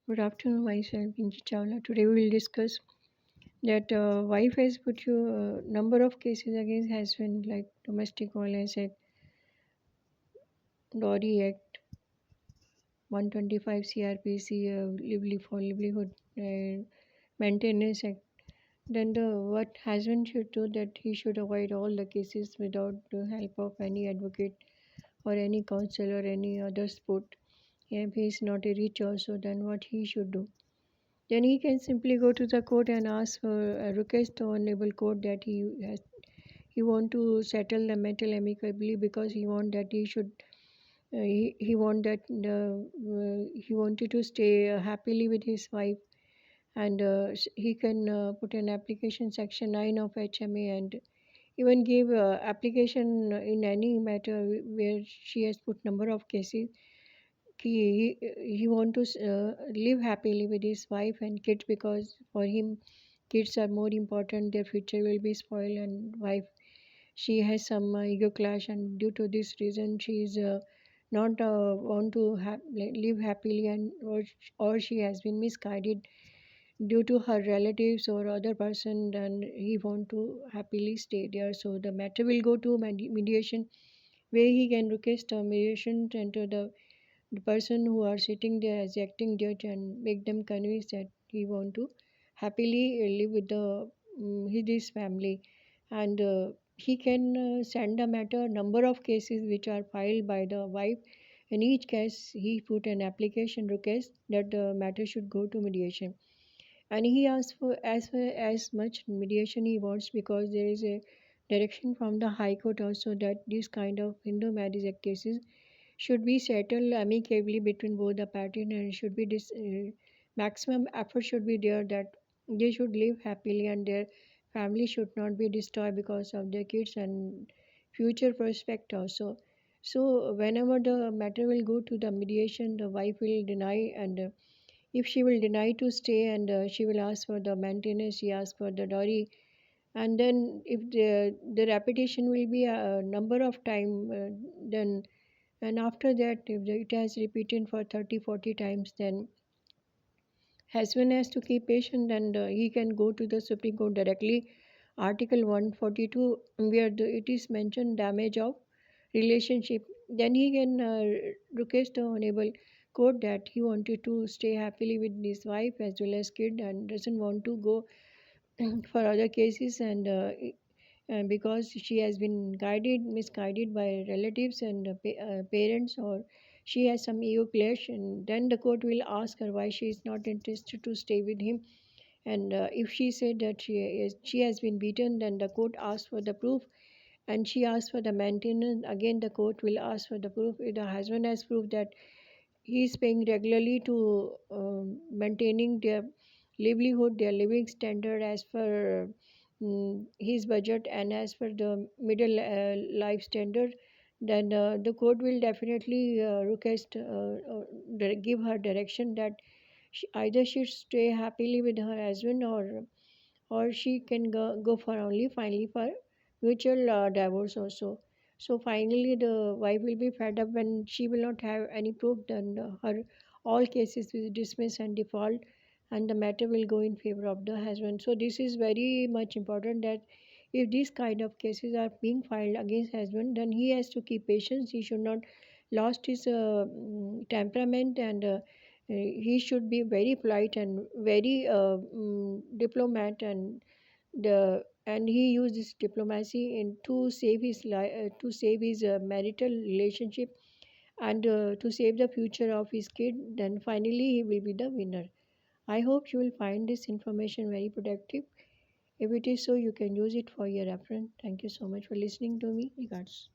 Good afternoon, myself Pinky Chawla. Today we will discuss that wife has put you number of cases against husband like domestic violence act, Dowry Act, 125 CRPC, livelihood maintenance act. Then what husband should do that he should avoid all the cases without the help of any advocate or any counsel or any other support. If he is not a rich also, then what he should do? Then he can simply go to the court and ask for a request to honorable court that he want to settle the matter amicably because he want that he should he want that he wanted to stay happily with his wife and he can put an application section 9 of HMA and even give application in any matter where she has put number of cases he want to live happily with his wife and kids because for him kids are more important, their future will be spoiled, and wife she has some ego clash and due to this reason she is not want to live happily and or she has been misguided due to her relatives or other person and he want to happily stay there, so the matter will go to mediation where he can request a mediation center the person who are sitting there as acting judge and make them convinced that he want to happily live with his family and he can send a matter number of cases which are filed by the wife. In each case he put an application request that the matter should go to mediation and he asks for as much mediation he wants because there is a direction from the high court also that this kind of Hindu marriage act cases should be settled amicably between both the parties and should be maximum effort should be there that they should live happily and their family should not be destroyed because of their kids and future prospect also. So whenever the matter will go to the mediation the wife will deny and if she will deny to stay and she will ask for the maintenance, she ask for the dowry and then if the repetition will be a number of time then and after that if it has repeated for 30-40 times then husband has to keep patient and he can go to the Supreme Court directly. Article 142 where it is mentioned damage of relationship, then he can request the honorable court that he wanted to stay happily with his wife as well as kid and doesn't want to go for other cases and because she has been misguided by relatives and parents or she has some ego clash and then the court will ask her why she is not interested to stay with him and if she said that she has been beaten then the court asks for the proof and she asks for the maintenance again the court will ask for the proof if the husband has proof that he is paying regularly to maintaining their livelihood, their living standard as per his budget and as per the middle life standard, then the court will definitely request give her direction that either she should stay happily with her husband or she can go for only finally for mutual divorce also. So finally the wife will be fed up when she will not have any proof then her all cases will dismiss and default and the matter will go in favor of the husband. So this is very much important that if these kind of cases are being filed against husband then he has to keep patience, he should not lost his temperament and he should be very polite and very diplomat and he used this diplomacy in to save his life to save his marital relationship and to save the future of his kid, then finally he will be the winner. I hope you will find this information very productive. If it is so, you can use it for your reference. Thank you so much for listening to me. Regards.